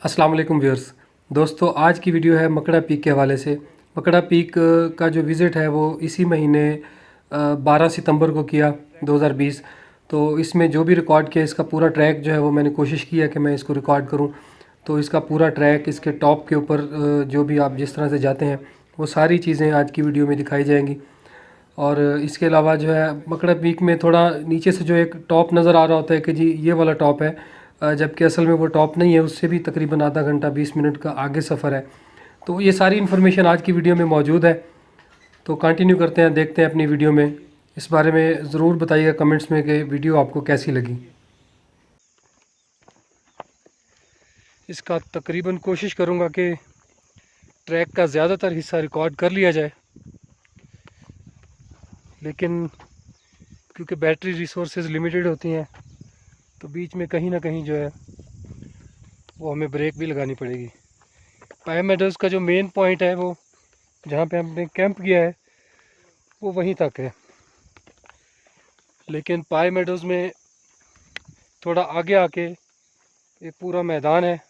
अस्सलाम वालेकुम व्यूअर्स। दोस्तों आज की वीडियो है मकड़ा पीक के हवाले से। मकड़ा पीक का जो विज़िट है वो इसी महीने 12 सितंबर को किया 2020। तो इसमें जो भी रिकॉर्ड किया इसका पूरा ट्रैक जो है वो मैंने कोशिश की है कि मैं इसको रिकॉर्ड करूं। तो इसका पूरा ट्रैक, इसके टॉप के ऊपर जो भी आप जिस तरह से जाते हैं वो सारी चीज़ें आज की वीडियो में दिखाई जाएंगी। और इसके अलावा जो है मकड़ा पीक में थोड़ा नीचे से जो एक टॉप नज़र आ रहा होता है कि जी ये वाला टॉप है, जबकि असल में वो टॉप नहीं है, उससे भी तकरीबन आधा घंटा 20 मिनट का आगे सफ़र है। तो ये सारी इन्फॉर्मेशन आज की वीडियो में मौजूद है। तो कंटिन्यू करते हैं, देखते हैं अपनी वीडियो में। इस बारे में ज़रूर बताइएगा कमेंट्स में कि वीडियो आपको कैसी लगी। इसका तकरीबन कोशिश करूँगा कि ट्रैक का ज़्यादातर हिस्सा रिकॉर्ड कर लिया जाए, लेकिन क्योंकि बैटरी रिसोर्सेज लिमिटेड होती हैं तो बीच में कहीं ना कहीं जो है वो हमें ब्रेक भी लगानी पड़ेगी। पाया मेडोज़ का जो मेन पॉइंट है, वो जहाँ पे हमने कैंप किया है वो वहीं तक है, लेकिन पाया मेडोज़ में थोड़ा आगे आके एक पूरा मैदान है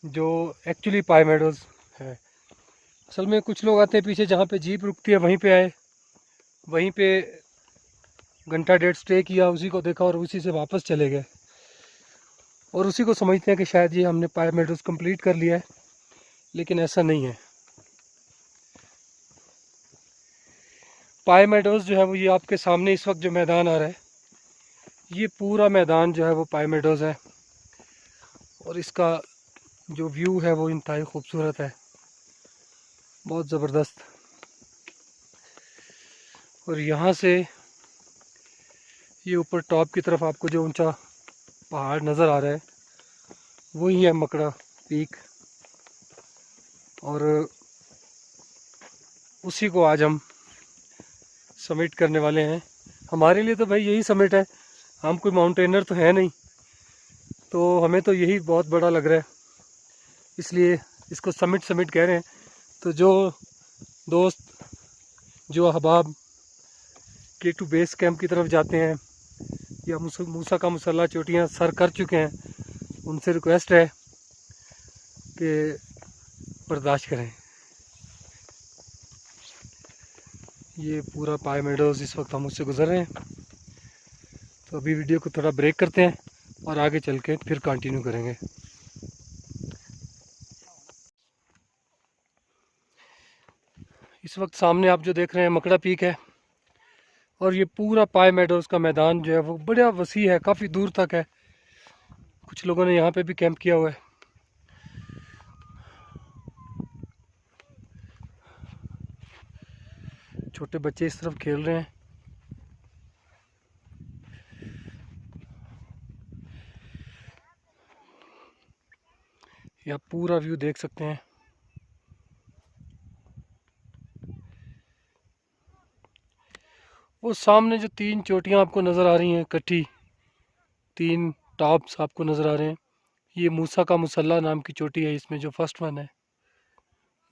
जो एक्चुअली पाया मेडोज़ है। असल में कुछ लोग आते हैं पीछे, जहाँ पे जीप रुकती है वहीं पे आए, वहीं पे घंटा डेढ़ स्टे किया, उसी को देखा और उसी से वापस चले गए और उसी को समझते हैं कि शायद ये हमने पाया मेडोज़ कंप्लीट कर लिया है, लेकिन ऐसा नहीं है। पाया मेडोज़ जो है वो ये आपके सामने इस वक्त जो मैदान आ रहा है, ये पूरा मैदान जो है वो पाया मेडोज़ है और इसका जो व्यू है वो इंतहाई खूबसूरत है, बहुत ज़बरदस्त। और यहाँ से ये ऊपर टॉप की तरफ आपको जो ऊंचा पहाड़ नज़र आ रहा है वही है मकड़ा पीक, और उसी को आज हम समिट करने वाले हैं। हमारे लिए तो भाई यही समिट है, हम कोई माउंटेनर तो है नहीं, तो हमें तो यही बहुत बड़ा लग रहा है, इसलिए इसको समिट समिट कह रहे हैं। तो जो दोस्त, जो अहबाब K2 बेस कैंप की तरफ जाते हैं या मूसा का मुसल्ला चोटियाँ सर कर चुके हैं, उनसे रिक्वेस्ट है कि बर्दाश्त करें। ये पूरा पाया मेडोज़ इस वक्त हम उससे गुजर रहे हैं, तो अभी वीडियो को थोड़ा ब्रेक करते हैं और आगे चल के फिर कंटिन्यू करेंगे। इस वक्त सामने आप जो देख रहे हैं मकड़ा पीक है, और ये पूरा पाया मेडोज़ का मैदान जो है वो बड़ा वसी है, काफ़ी दूर तक है। कुछ लोगों ने यहाँ पे भी कैंप किया हुआ है। छोटे बच्चे इस तरफ खेल रहे हैं। ये आप पूरा व्यू देख सकते हैं। वो सामने जो 3 चोटियाँ आपको नज़र आ रही हैं इकट्ठी, 3 टॉप्स आपको नज़र आ रहे हैं, ये मूसा का मुसल्ला नाम की चोटी है। इसमें जो फर्स्ट वन है,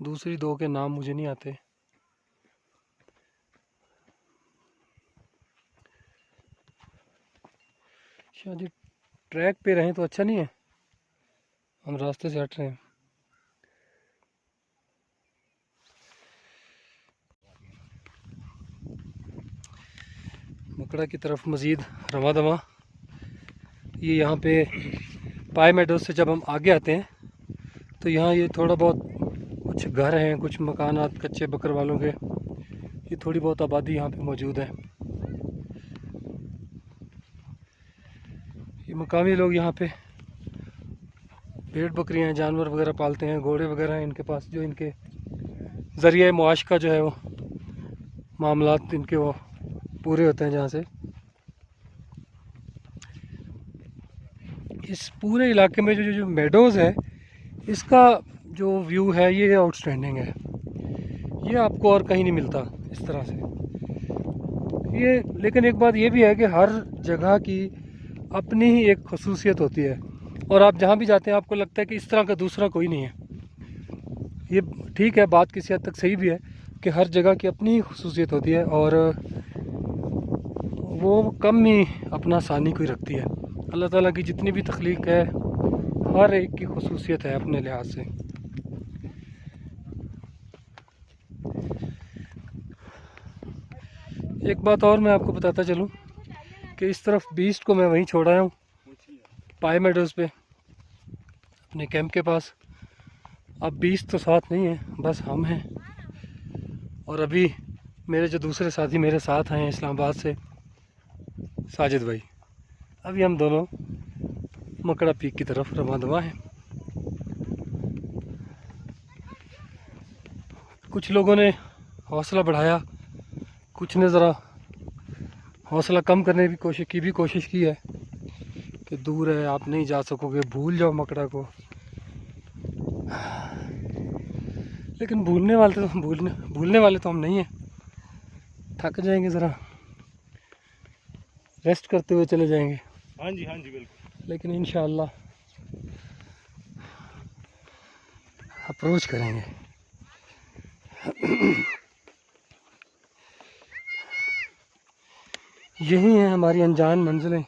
दूसरी 2 के नाम मुझे नहीं आते। शायद ये ट्रैक पे रहें तो अच्छा नहीं है, हम रास्ते से हट रहे हैं। मकड़ा की तरफ मज़ीद रवा दवा। ये यहाँ पे पाया मेडोज़ से जब हम आगे आते हैं तो यहाँ ये थोड़ा बहुत कुछ घर हैं, कुछ मकानात कच्चे बकर वालों के, ये थोड़ी बहुत आबादी यहाँ पे मौजूद है। ये मकामी लोग यहाँ पे भेड़ बकरियाँ, जानवर वगैरह पालते हैं, घोड़े वगैरह हैं इनके पास, जो इनके ज़रिए मुआश का जो है वो मामलात इनके वो पूरे होते हैं। जहाँ से इस पूरे इलाके में जो जो मेडोज़ है, इसका जो व्यू है ये आउटस्टैंडिंग है। ये आपको और कहीं नहीं मिलता इस तरह से ये। लेकिन एक बात ये भी है कि हर जगह की अपनी ही एक खसूसियत होती है, और आप जहाँ भी जाते हैं आपको लगता है कि इस तरह का दूसरा कोई नहीं है। ये ठीक है, बात किसी हद तक सही भी है कि हर जगह की अपनी ही खसूसियत होती है और वो कम ही अपना सानी कोई रखती है। अल्लाह ताला की जितनी भी तख्लीक है हर एक की खुसूसियत है अपने लिहाज से। एक बात और मैं आपको बताता चलूँ कि इस तरफ बीस्ट को मैं वहीं छोड़ आया हूँ पाई मेडोज़ पे अपने कैंप के पास। अब बीस्ट तो साथ नहीं है, बस हम हैं। और अभी मेरे जो दूसरे साथी मेरे साथ आए हैं इस्लामाबाद से, साजिद भाई, अभी हम दोनों मकड़ा पीक की तरफ रवाना दवा हैं। कुछ लोगों ने हौसला बढ़ाया, कुछ ने ज़रा हौसला कम करने की कोशिश की है कि दूर है, आप नहीं जा सकोगे, भूल जाओ मकड़ा को। लेकिन भूलने वाले तो हम नहीं हैं। थक जाएंगे, ज़रा रेस्ट करते हुए चले जाएंगे। हाँ जी बिल्कुल। लेकिन इंशाअल्लाह अप्रोच करेंगे। यही है हमारी अनजान मंजिलें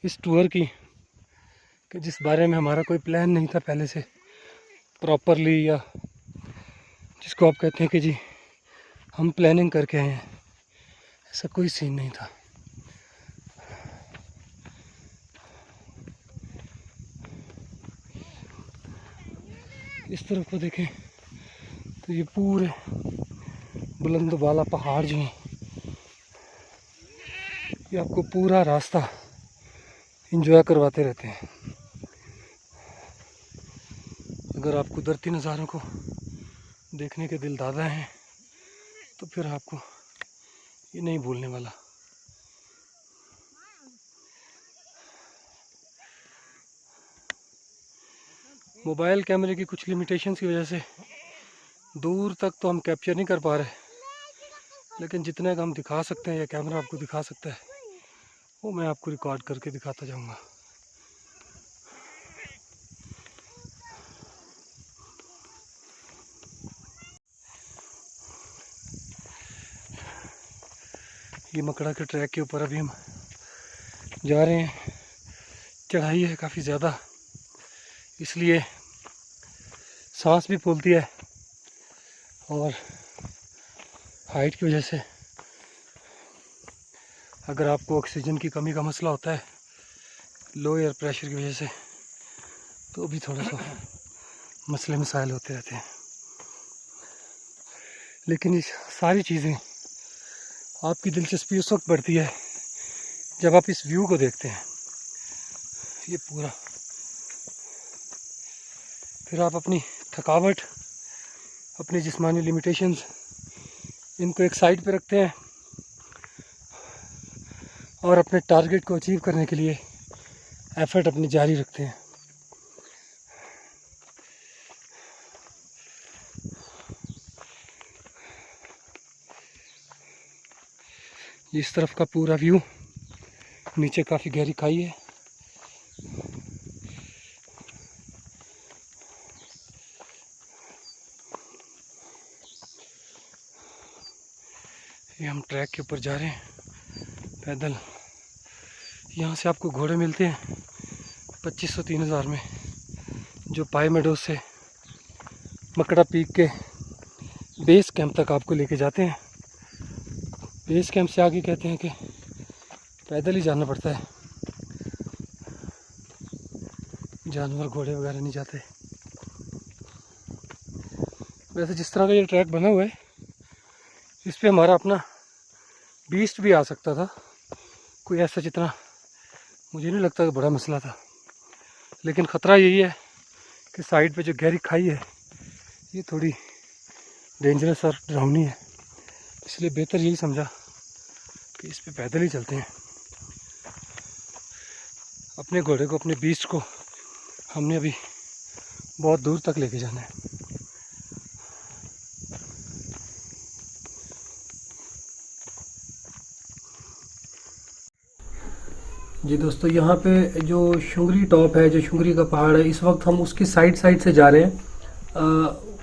इस टूर की, कि जिस बारे में हमारा कोई प्लान नहीं था पहले से प्रॉपरली, या जिसको आप कहते हैं कि जी हम प्लानिंग करके आए हैं, ऐसा कोई सीन नहीं था। इस तरफ को देखें तो ये पूरे बुलंद वाला पहाड़ जो हैं, ये आपको पूरा रास्ता एंजॉय करवाते रहते हैं। अगर आप कुदरती नज़ारों को देखने के दिल दादा हैं तो फिर आपको ये नहीं भूलने वाला। मोबाइल कैमरे की कुछ लिमिटेशंस की वजह से दूर तक तो हम कैप्चर नहीं कर पा रहे, लेकिन जितने का हम दिखा सकते हैं या कैमरा आपको दिखा सकता है वो मैं आपको रिकॉर्ड करके दिखाता जाऊंगा। ये मकड़ा के ट्रैक के ऊपर अभी हम जा रहे हैं। चढ़ाई है काफ़ी ज़्यादा, इसलिए सांस भी फूलती है, और हाइट की वजह से अगर आपको ऑक्सीजन की कमी का मसला होता है लो एयर प्रेशर की वजह से, तो भी थोड़ा सा मसले मसाइल होते रहते हैं। लेकिन ये सारी चीज़ें आपकी दिलचस्पी उस वक्त बढ़ती है जब आप इस व्यू को देखते हैं, ये पूरा। फिर आप अपनी थकावट, अपनी जिस्मानी लिमिटेशंस, इनको एक साइड पे रखते हैं और अपने टारगेट को अचीव करने के लिए एफर्ट अपनी जारी रखते हैं। इस तरफ का पूरा व्यू, नीचे काफ़ी गहरी खाई है। ये हम ट्रैक के ऊपर जा रहे हैं पैदल। यहाँ से आपको घोड़े मिलते हैं 2500-3000 में, जो पाई मेडोज़ से मकड़ा पीक के बेस कैंप तक आपको लेके जाते हैं। बेस कैंप से आगे कहते हैं कि पैदल ही जाना पड़ता है, जानवर घोड़े वगैरह नहीं जाते। वैसे जिस तरह का ये ट्रैक बना हुआ है, इस पे हमारा अपना बीस्ट भी आ सकता था, कोई ऐसा जितना मुझे नहीं लगता कि बड़ा मसला था। लेकिन ख़तरा यही है कि साइड पे जो गहरी खाई है ये थोड़ी डेंजरस और डरावनी है, इसलिए बेहतर यही समझा कि इस पे पैदल ही चलते हैं। अपने घोड़े को, अपने बीस्ट को हमने अभी बहुत दूर तक लेके जाना है। जी दोस्तों, यहाँ पे जो शुंगरी टॉप है, जो शुंगरी का पहाड़ है, इस वक्त हम उसकी साइड से जा रहे हैं।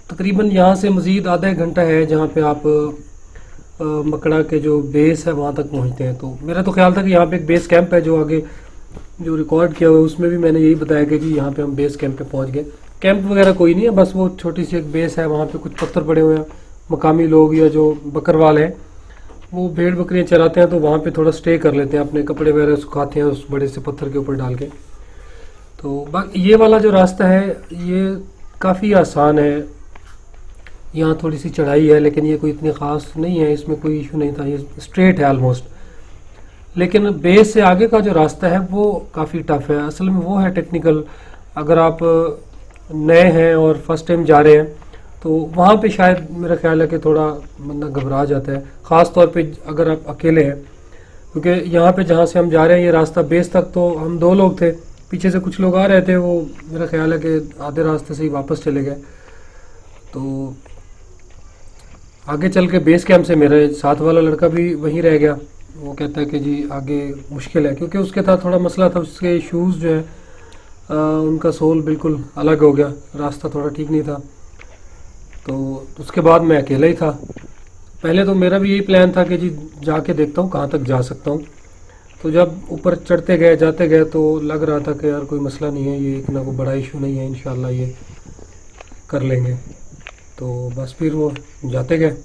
तकरीबन यहाँ से मज़ीद आधा एक घंटा है जहाँ पे आप मकड़ा के जो बेस है वहाँ तक पहुँचते हैं। तो मेरा तो ख्याल था कि यहाँ पे एक बेस कैंप है जो आगे जो रिकॉर्ड किया हुआ है उसमें भी मैंने यही बताया कि जी यहाँ पे हम बेस कैंप पे पहुँच गए। कैंप वगैरह कोई नहीं है, बस वो छोटी सी एक बेस है, वहाँ पे कुछ पत्थर पड़े हुए हैं। मकामी लोग या जो बकरवाल हैं वो भेड़ बकरियाँ चराते हैं, तो वहाँ पे थोड़ा स्टे कर लेते हैं, अपने कपड़े वगैरह सुखाते हैं उस बड़े से पत्थर के ऊपर डाल के। तो बाकी ये वाला जो रास्ता है ये काफ़ी आसान है। यहाँ थोड़ी सी चढ़ाई है लेकिन ये कोई इतनी ख़ास नहीं है, इसमें कोई इशू नहीं था, ये स्ट्रेट है ऑलमोस्ट। लेकिन बेस से आगे का जो रास्ता है वो काफ़ी टफ है, असल में वो है टेक्निकल। अगर आप नए हैं और फर्स्ट टाइम जा रहे हैं तो वहाँ पे शायद मेरा ख्याल है कि थोड़ा बंदा घबरा जाता है, ख़ास तौर पे अगर आप अकेले हैं। क्योंकि यहाँ पे जहाँ से हम जा रहे हैं ये रास्ता बेस तक तो हम 2 लोग थे, पीछे से कुछ लोग आ रहे थे, वो मेरा ख्याल है कि आधे रास्ते से ही वापस चले गए। तो आगे चल के बेस कैंप से मेरे साथ वाला लड़का भी वहीं रह गया। वो कहता है कि जी आगे मुश्किल है, क्योंकि उसके साथ थोड़ा मसला था, उसके शूज़ जो है उनका सोल बिल्कुल अलग हो गया, रास्ता थोड़ा ठीक नहीं था। तो उसके बाद मैं अकेला ही था। पहले तो मेरा भी यही प्लान था कि जी जाके देखता हूँ कहाँ तक जा सकता हूँ। तो जब ऊपर चढ़ते गए जाते गए तो लग रहा था कि यार कोई मसला नहीं है, ये इतना कोई बड़ा इशू नहीं है, इंशाल्लाह ये कर लेंगे। तो बस फिर वो जाते गए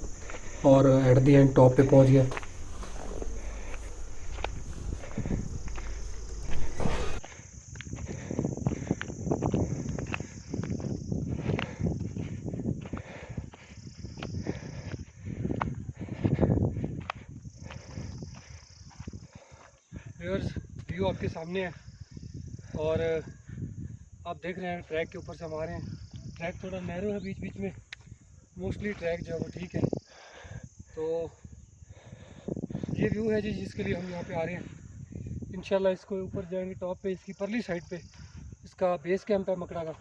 और एट दी एंड टॉप पे पहुंच गए। व्यूअर्स, व्यू आपके सामने है और आप देख रहे हैं ट्रैक के ऊपर से हम आ रहे हैं। ट्रैक थोड़ा नैरो है बीच बीच में, मोस्टली ट्रैक जो है वो ठीक है। तो ये व्यू है जी जिसके लिए हम यहाँ पे आ रहे हैं। इंशाल्लाह इसको ऊपर जाएंगे टॉप पे, इसकी परली साइड पे इसका बेस कैंप है मकड़ा का,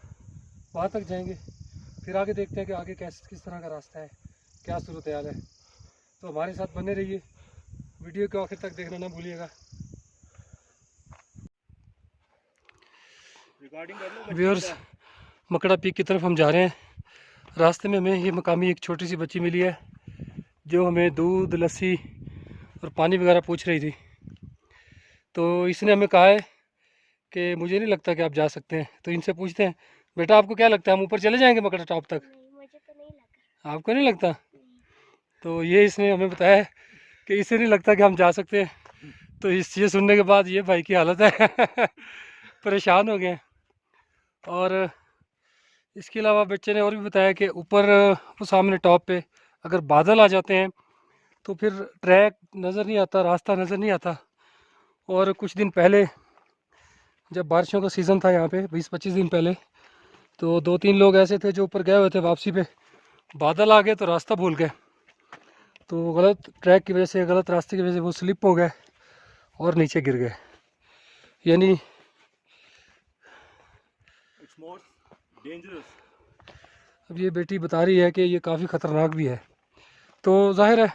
वहाँ तक जाएंगे। फिर आगे देखते हैं कि आगे किस तरह का रास्ता है, क्या सूरत हाल है। तो हमारे साथ बने रहिए, वीडियो को आखिर तक देखना ना भूलिएगा। व्यूअर्स, मकड़ा पीक की तरफ हम जा रहे हैं। रास्ते में हमें ये मकामी एक छोटी सी बच्ची मिली है जो हमें दूध, लस्सी और पानी वगैरह पूछ रही थी। तो इसने हमें कहा है कि मुझे नहीं लगता कि आप जा सकते हैं। तो इनसे पूछते हैं, बेटा आपको क्या लगता है हम ऊपर चले जाएंगे मकड़ा टॉप तक? नहीं, मुझे तो नहीं लगा। आपको नहीं लगता? नहीं। तो ये इसने हमें बताया है कि इसे नहीं लगता कि हम जा सकते हैं। तो इस ये सुनने के बाद ये भाई की हालत है परेशान हो गए। और इसके अलावा बच्चे ने और भी बताया कि ऊपर वो सामने टॉप पे अगर बादल आ जाते हैं तो फिर ट्रैक नज़र नहीं आता, रास्ता नज़र नहीं आता। और कुछ दिन पहले जब बारिशों का सीज़न था यहाँ पे 20-25 दिन पहले, तो 2-3 लोग ऐसे थे जो ऊपर गए हुए थे, वापसी पे बादल आ गए तो रास्ता भूल गए। तो गलत ट्रैक की वजह से, गलत रास्ते की वजह से वो स्लिप हो गए और नीचे गिर गए। यानी अब ये बेटी बता रही है कि ये काफ़ी ख़तरनाक भी है। तो जाहिर है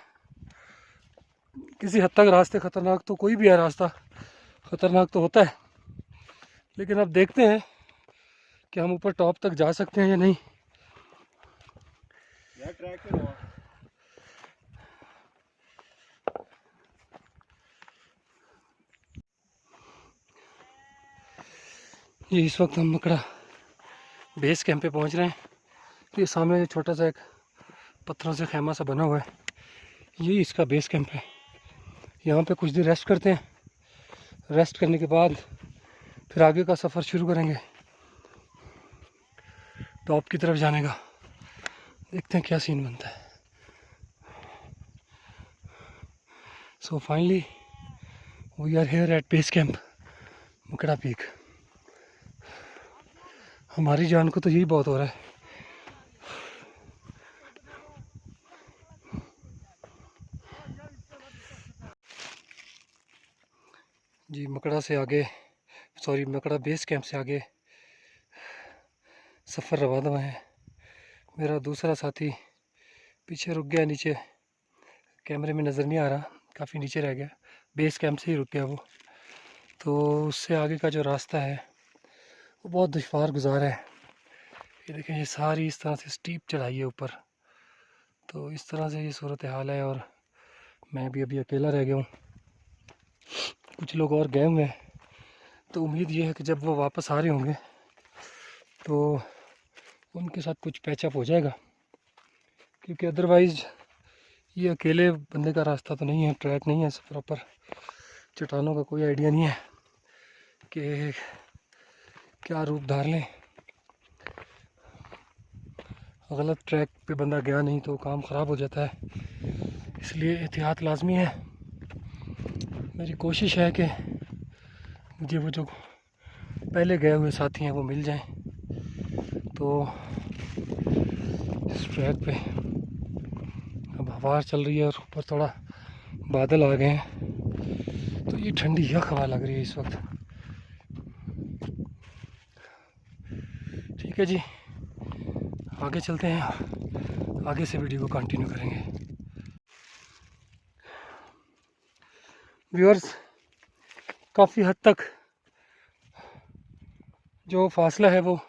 किसी हद तक रास्ते ख़तरनाक तो कोई भी है, रास्ता ख़तरनाक तो होता है। लेकिन अब देखते हैं कि हम ऊपर टॉप तक जा सकते हैं या नहीं। ट्रैक पे रहो। ये इस वक्त हम मकड़ा बेस कैंप पे पहुंच रहे हैं। ये सामने जो छोटा सा एक पत्थरों से खैमा सा बना हुआ है, ये इसका बेस कैंप है। यहाँ पे कुछ देर रेस्ट करते हैं, रेस्ट करने के बाद फिर आगे का सफ़र शुरू करेंगे टॉप की तरफ जाने का। देखते हैं क्या सीन बनता है। So finally we are here at base camp Makda peak. हमारी जान को तो यही बहुत हो रहा है। जी मकड़ा से आगे, सॉरी मकड़ा बेस कैंप से आगे सफ़र रवा है। मेरा दूसरा साथी पीछे रुक गया नीचे, कैमरे में नज़र नहीं आ रहा, काफ़ी नीचे रह गया, बेस कैंप से ही रुक गया वो। तो उससे आगे का जो रास्ता है वो बहुत दुश्वार गुजार है। ये देखें, ये सारी इस तरह से स्टीप चढ़ाई है ऊपर। तो इस तरह से ये सूरत हाल है और मैं भी अभी अकेला रह गया हूँ, कुछ लोग और गए हुए हैं। तो उम्मीद ये है कि जब वो वापस आ रहे होंगे तो उनके साथ कुछ पैचअप हो जाएगा, क्योंकि अदरवाइज़ ये अकेले बंदे का रास्ता तो नहीं है, ट्रैक नहीं है प्रॉपर, चट्टानों का कोई आइडिया नहीं है कि क्या रूप धार लें। गलत ट्रैक पे बंदा गया नहीं तो काम ख़राब हो जाता है, इसलिए एहतियात लाजमी है। मेरी कोशिश है कि मुझे वो जो पहले गए हुए साथी हैं वो मिल जाएं, तो इस ट्रैक पे अब हवा चल रही है और ऊपर थोड़ा बादल आ गए हैं, तो ये ठंडी यख हवा लग रही है इस वक्त। ठीक है जी, आगे चलते हैं, आगे से वीडियो को कंटिन्यू करेंगे। व्यूअर्स, काफ़ी हद तक जो फासला है वो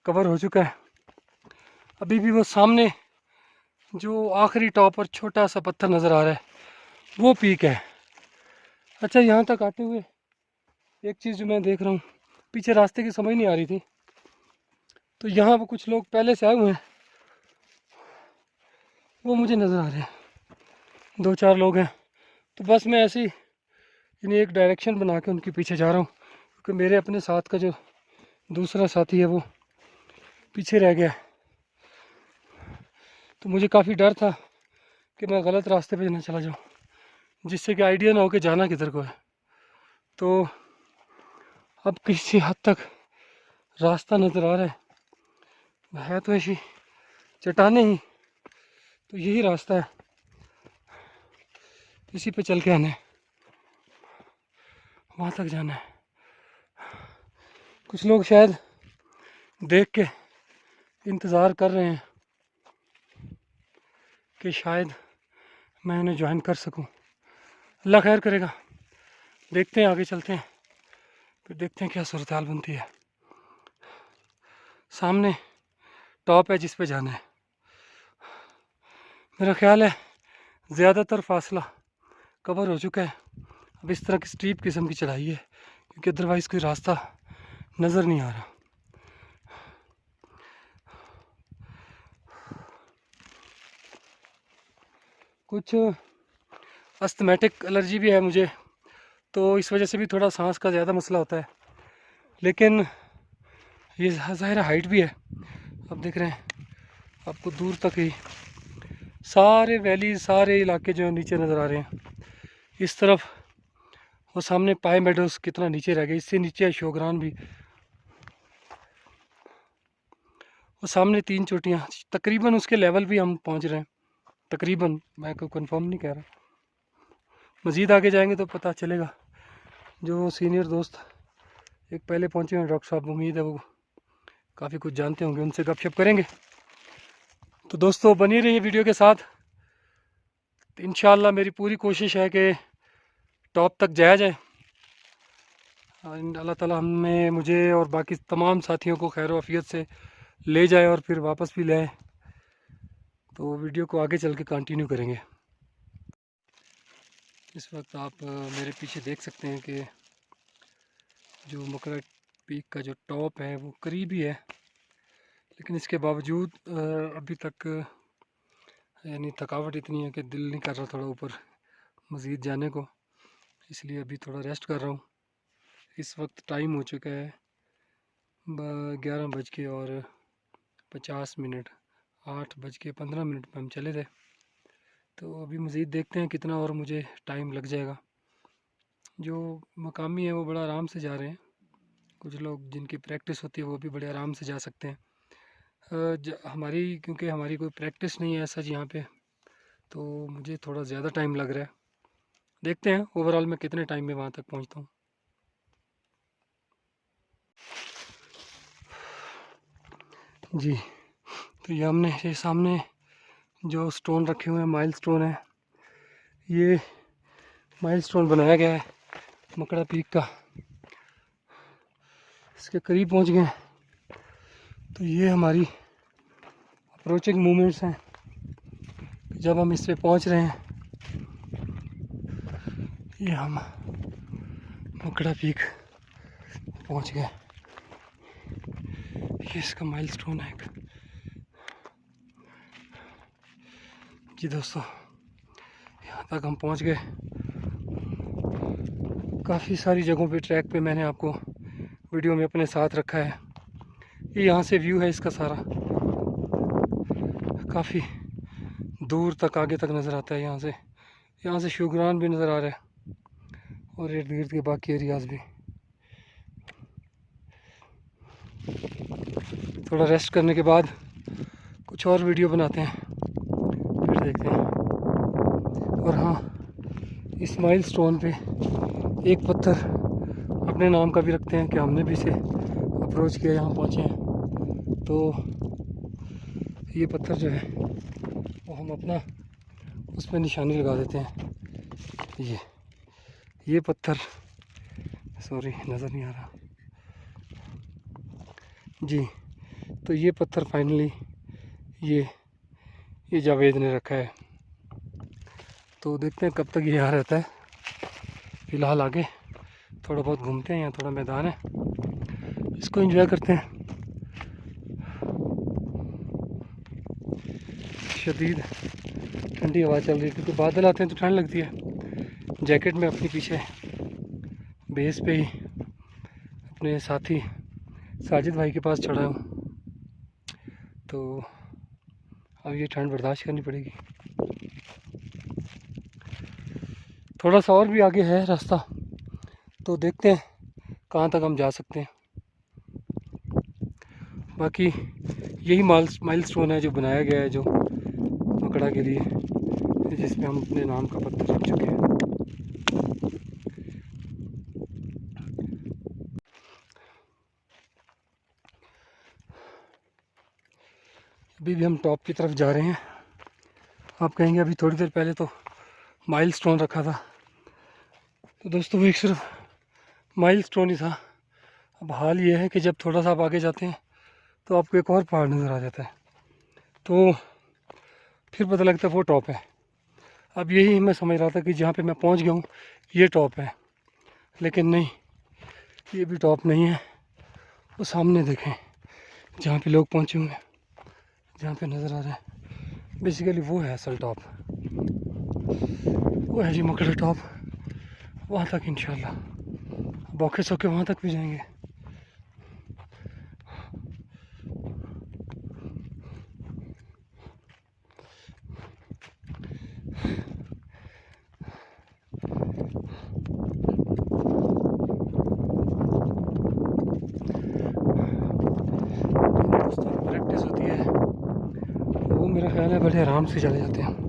कवर हो चुका है। अभी भी वो सामने जो आखिरी टॉप पर छोटा सा पत्थर नज़र आ रहा है वो पीक है। अच्छा, यहाँ तक आते हुए एक चीज़ जो मैं देख रहा हूँ, पीछे रास्ते की समझ नहीं आ रही थी, तो यहाँ वो कुछ लोग पहले से आए हुए हैं, वो मुझे नज़र आ रहे हैं, 2-4 लोग हैं। तो बस मैं ऐसे ही इन्हें एक डायरेक्शन बना के उनके पीछे जा रहा हूँ, क्योंकि मेरे अपने साथ का जो दूसरा साथी है वो पीछे रह गया। तो मुझे काफ़ी डर था कि मैं गलत रास्ते पे ना चला जाऊँ, जिससे कि आइडिया ना हो कि जाना किधर को है। तो अब किसी हद तक रास्ता नज़र आ रहा है तो ऐसी चट्टानें ही, तो यही रास्ता है, इसी पे चल के आना है, वहाँ तक जाना है। कुछ लोग शायद देख के इंतज़ार कर रहे हैं कि शायद मैं उन्हें ज्वाइन कर सकूं। अल्लाह खैर करेगा, देखते हैं, आगे चलते हैं, फिर देखते हैं क्या सूरत हाल बनती है। सामने टॉप है जिस पे जाना है। मेरा ख्याल है ज़्यादातर फासला कवर हो चुका है। अब इस तरह की स्टीप किस्म की चढ़ाई है, क्योंकि अदरवाइज़ कोई रास्ता नज़र नहीं आ रहा। कुछ अस्थमेटिक एलर्जी भी है मुझे, तो इस वजह से भी थोड़ा सांस का ज़्यादा मसला होता है। लेकिन ये ज़ाहिर हाइट भी है, अब देख रहे हैं आपको दूर तक ही सारे वैली, सारे इलाके जो नीचे नज़र आ रहे हैं। इस तरफ वो सामने पाई मेडोस कितना नीचे रह गया, इससे नीचे है शोगरान भी। वो सामने 3 चोटियाँ, तकरीबन उसके लेवल भी हम पहुंच रहे हैं, तकरीबन, मैं कोई कंफर्म नहीं कह रहा। मज़ीद आगे जाएंगे तो पता चलेगा। जो सीनियर दोस्त एक पहले पहुंचे हैं, डॉक्टर साहब, उम्मीद है वो काफ़ी कुछ जानते होंगे, उनसे गपशप करेंगे। तो दोस्तों बनी रहिए वीडियो के साथ। इंशाअल्लाह मेरी पूरी कोशिश है कि टॉप तक जाया जाए। अल्लाह ताला हमें, मुझे और बाकी तमाम साथियों को खैर आफियत से ले जाए और फिर वापस भी ले आए। तो वीडियो को आगे चल के कंटिन्यू करेंगे। इस वक्त आप मेरे पीछे देख सकते हैं कि जो मकड़ा पीक का जो टॉप है वो करीब ही है, लेकिन इसके बावजूद अभी तक यानी थकावट इतनी है कि दिल नहीं कर रहा थोड़ा ऊपर मज़ीद जाने को, इसलिए अभी थोड़ा रेस्ट कर रहा हूँ। इस वक्त टाइम हो चुका है 11:50, 8:15 पर हम चले थे। तो अभी मज़ीद देखते हैं कितना और मुझे टाइम लग जाएगा। जो मकामी है वो बड़ा आराम से जा रहे हैं, कुछ लोग जिनकी प्रैक्टिस होती है वो भी बड़े आराम से जा सकते हैं। हमारी, क्योंकि हमारी कोई प्रैक्टिस नहीं है ऐसा यहाँ पे, तो मुझे थोड़ा ज़्यादा टाइम लग रहा है। देखते हैं ओवरऑल मैं कितने टाइम में वहाँ तक पहुँचता हूँ। जी, तो ये हमने ये सामने जो स्टोन रखे हुए हैं, माइल स्टोन है, ये माइल स्टोन बनाया गया है मकड़ा पीक का। इसके करीब पहुँच गए। तो ये हमारी अप्रोचिंग मूवमेंट्स हैं जब हम इस पे पहुँच रहे हैं। ये हम मकड़ा पीक पहुंच गए। ये इसका माइलस्टोन है एक। जी दोस्तों, यहाँ तक हम पहुंच गए। काफ़ी सारी जगहों पे ट्रैक पे मैंने आपको वीडियो में अपने साथ रखा है। ये यहाँ से व्यू है इसका सारा, काफ़ी दूर तक आगे तक नज़र आता है। यहाँ से शुगरान भी नज़र आ रहा है और इर्द गिर्द के बाकी एरियाज़ भी। थोड़ा रेस्ट करने के बाद कुछ और वीडियो बनाते हैं, फिर देखते हैं। और हाँ, इस माइलस्टोन पे एक पत्थर अपने नाम का भी रखते हैं कि हमने भी इसे अप्रोच किया, यहाँ पहुँचे हैं। तो ये पत्थर जो है वो हम अपना उस पर निशानी लगा देते हैं। ये पत्थर, सॉरी नज़र नहीं आ रहा जी। तो ये पत्थर फाइनली ये जावेद ने रखा है। तो देखते हैं कब तक ये यहाँ रहता है। फ़िलहाल आगे थोड़ा बहुत घूमते हैं, यहाँ थोड़ा मैदान है, इसको एंजॉय करते हैं। शदीद ठंडी हवा चल रही है क्योंकि बादल आते हैं तो ठंड लगती है। जैकेट में अपनी पीछे बेस पे ही अपने साथी साजिद भाई के पास चढ़ा हूँ, तो अब ये ठंड बर्दाश्त करनी पड़ेगी। थोड़ा सा और भी आगे है रास्ता, तो देखते हैं कहाँ तक हम जा सकते हैं। बाकी यही माइलस्टोन है जो बनाया गया है जो मकड़ा के लिए, जिसमें हम अपने नाम का पत्थर रख चुके हैं। अभी भी हम टॉप की तरफ जा रहे हैं। आप कहेंगे अभी थोड़ी देर पहले तो माइलस्टोन रखा था, तो दोस्तों वो एक सिर्फ माइलस्टोन ही था। अब हाल ये है कि जब थोड़ा सा आप आगे जाते हैं तो आपको एक और पहाड़ नज़र आ जाता है, तो फिर पता लगता है वो टॉप है। अब यही मैं समझ रहा था कि जहाँ पे मैं पहुँच गया हूँ ये टॉप है, लेकिन नहीं, ये भी टॉप नहीं है। वो सामने देखें जहाँ पे लोग पहुँचे हुए हैं, जहाँ पे नज़र आ रहा है, बेसिकली वो है असल टॉप। वो है जी मकड़ा टॉप। वहाँ तक इंशाल्लाह बौखे सौके वहाँ तक भी जाएंगे। प्रैक्टिस होती है वो मेरा ख्याल है बड़े आराम से चले जाते हैं।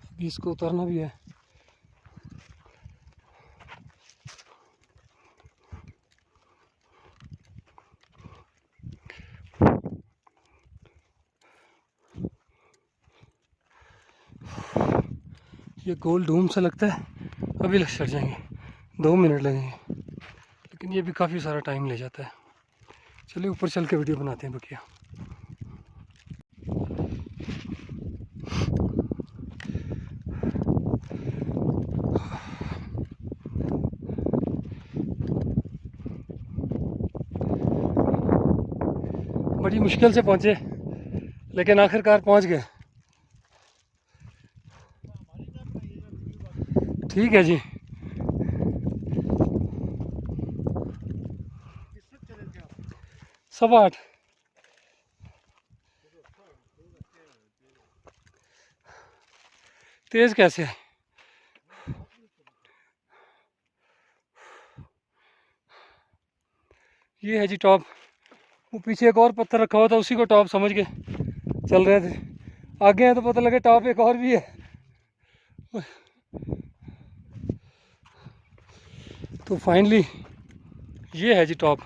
अभी इसको उतरना भी है। ये गोल डूम सा लगता है, अभी चढ़ जाएंगे, 2 मिनट लगेंगे, लेकिन ये भी काफ़ी सारा टाइम ले जाता है। चलिए ऊपर चल के वीडियो बनाते हैं बकिया। बड़ी मुश्किल से पहुँचे, लेकिन आखिरकार पहुँच गए। ठीक है जी। सवा 8। तेज कैसे है? ये है जी टॉप। वो पीछे एक और पत्थर रखा हुआ था, उसी को टॉप समझ के चल रहे थे। आगे हैं तो पता लगे टॉप एक और भी है। तो फाइनली ये है जी टॉप।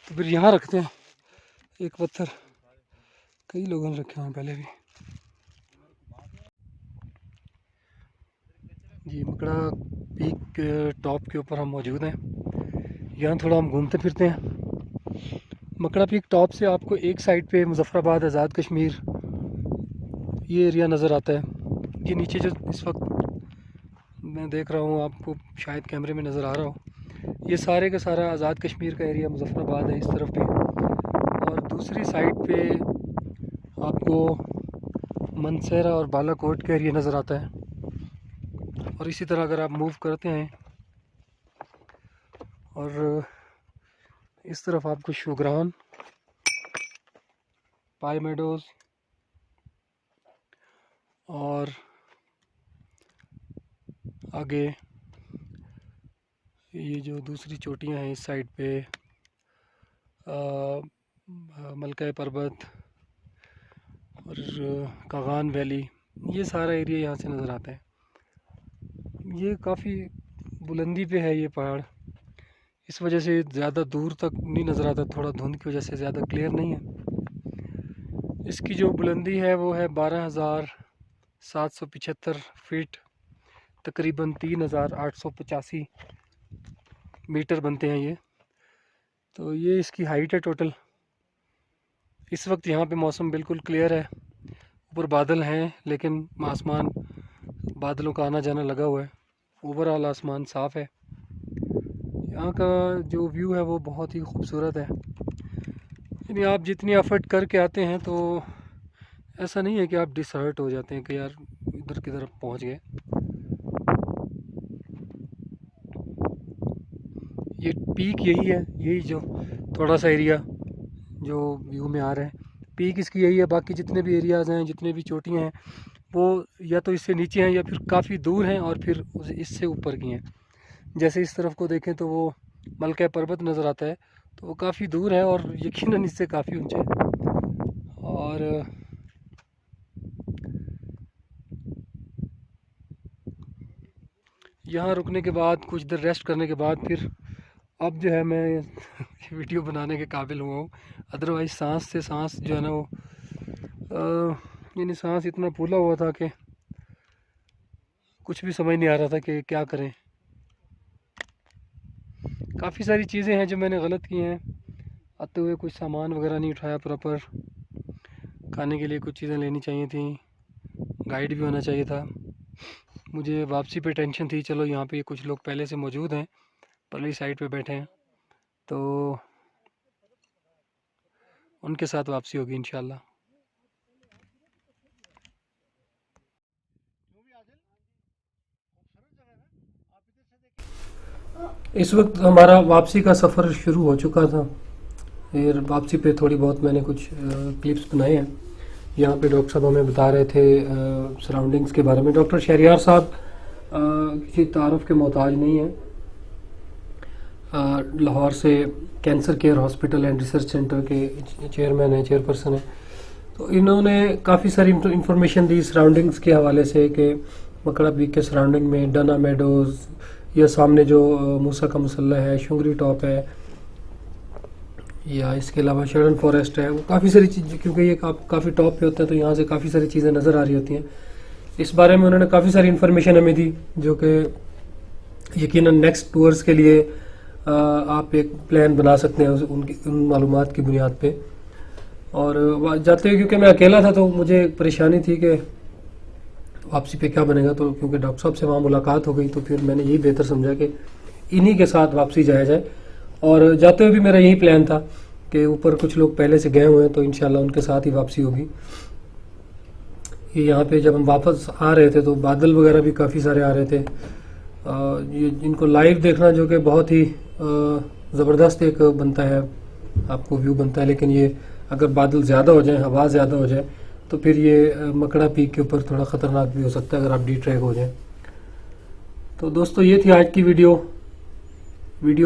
तो फिर यहाँ रखते हैं एक पत्थर, कई लोगों ने रखे हुए हैं पहले भी। जी मकड़ा पीक टॉप के ऊपर हम मौजूद हैं। यहाँ थोड़ा हम घूमते फिरते हैं। मकड़ा पीक टॉप से आपको एक साइड पे मुजफ्फराबाद, आज़ाद कश्मीर, ये एरिया नज़र आता है। ये नीचे जो इस वक्त मैं देख रहा हूँ, आपको शायद कैमरे में नज़र आ रहा हो, ये सारे का सारा आज़ाद कश्मीर का एरिया मुजफ्फराबाद है इस तरफ पे। और दूसरी साइड पे आपको मनसेरा और बालाकोट का एरिया नज़र आता है। और इसी तरह अगर आप मूव करते हैं और इस तरफ आपको शुगरान, पाई मेडोज़ और आगे ये जो दूसरी चोटियां हैं इस साइड पे मलका पर्वत और कागान वैली, ये सारा एरिया यहाँ से नज़र आता है। ये काफ़ी बुलंदी पे है ये पहाड़, इस वजह से ज़्यादा दूर तक नहीं नज़र आता, थोड़ा धुंध की वजह से ज़्यादा क्लियर नहीं है। इसकी जो बुलंदी है वो है 12,775 फीट, तकरीबन 3,885 मीटर बनते हैं ये। तो ये इसकी हाइट है टोटल। इस वक्त यहाँ पे मौसम बिल्कुल क्लियर है, ऊपर बादल हैं लेकिन आसमान बादलों का आना जाना लगा हुआ है, ओवरऑल आसमान साफ़ है। यहाँ का जो व्यू है वो बहुत ही खूबसूरत है। यानी आप जितनी एफर्ट करके आते हैं तो ऐसा नहीं है कि आप डिसहर्ट हो जाते हैं कि यार इधर की तरफ पहुँच गए। ये पीक यही है, यही जो थोड़ा सा एरिया जो व्यू में आ रहा है, पीक इसकी यही है। बाकी जितने भी एरियाज़ हैं, जितने भी चोटियाँ हैं, वो या तो इससे नीचे हैं या फिर काफ़ी दूर हैं और फिर इससे ऊपर की हैं। जैसे इस तरफ को देखें तो वो मलका पर्वत नज़र आता है, तो वो काफ़ी दूर है और यकीनन इससे काफ़ी ऊंचा है। और यहाँ रुकने के बाद कुछ देर रेस्ट करने के बाद फिर अब जो है मैं वीडियो बनाने के काबिल हुआ हूँ। अदरवाइज़ सांस से सांस जो है ना वो यानी सांस इतना फूला हुआ था कि कुछ भी समझ नहीं आ रहा था कि क्या करें। काफ़ी सारी चीज़ें हैं जो मैंने गलत की हैं, आते हुए कुछ सामान वगैरह नहीं उठाया प्रॉपर, खाने के लिए कुछ चीज़ें लेनी चाहिए थी, गाइड भी होना चाहिए था। मुझे वापसी पे टेंशन थी, चलो यहाँ पे कुछ लोग पहले से मौजूद हैं, परली साइड पे बैठे हैं, तो उनके साथ वापसी होगी इंशाल्लाह। इस वक्त हमारा वापसी का सफ़र शुरू हो चुका था। फिर वापसी पे थोड़ी बहुत मैंने कुछ क्लिप्स बनाए हैं। यहाँ पे डॉक्टर साहब हमें बता रहे थे सराउंडिंग्स के बारे में। डॉक्टर शहरियार साहब किसी तारुफ के मोहताज नहीं हैं, लाहौर से cancer care hospital and research centre के चेयरमैन हैं, चेयरपर्सन हैं। तो इन्होंने काफ़ी सारी इंफॉर्मेशन दी सराउंडिंग्स के हवाले से कि मकड़ा पीक के सराउंडिंग में डना मेडोज़ या सामने जो मूसा का मुसल्ला है, शुंगरी टॉप है, या इसके अलावा शर्डन फॉरेस्ट है, वो काफ़ी सारी चीज़, क्योंकि ये काफ़ी टॉप पे होता है तो यहाँ से काफ़ी सारी चीज़ें नज़र आ रही होती हैं। इस बारे में उन्होंने काफ़ी सारी इन्फॉर्मेशन हमें दी, जो कि यकीनन नेक्स्ट टूर्स के लिए आप एक प्लान बना सकते हैं उन मालूमात की बुनियाद पे। और जाते हुए क्योंकि मैं अकेला था तो मुझे परेशानी थी कि वापसी पे क्या बनेगा, तो क्योंकि डॉक्टर साहब से वहाँ मुलाकात हो गई तो फिर मैंने यही बेहतर समझा कि इन्हीं के साथ वापसी जाया जाए। और जाते हुए भी मेरा यही प्लान था कि ऊपर कुछ लोग पहले से गए हुए हैं तो इंशाल्लाह उनके साथ ही वापसी होगी। ये यहाँ पे जब हम वापस आ रहे थे तो बादल वगैरह भी काफ़ी सारे आ रहे थे। ये इनको लाइव देखना जो कि बहुत ही ज़बरदस्त एक बनता है, आपको व्यू बनता है, लेकिन ये अगर बादल ज़्यादा हो जाए, हवा ज़्यादा हो जाए तो फिर ये मकड़ा पीक के ऊपर थोड़ा ख़तरनाक भी हो सकता है अगर आप डी ट्रैक हो जाए। तो दोस्तों ये थी आज की वीडियो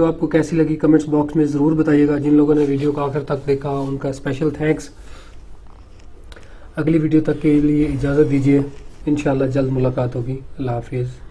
आपको कैसी लगी कमेंट्स बॉक्स में ज़रूर बताइएगा। जिन लोगों ने वीडियो को आखिर तक देखा उनका स्पेशल थैंक्स। अगली वीडियो तक के लिए इजाज़त दीजिए, इंशाल्लाह जल्द मुलाकात होगी। अल्लाह हाफिज़।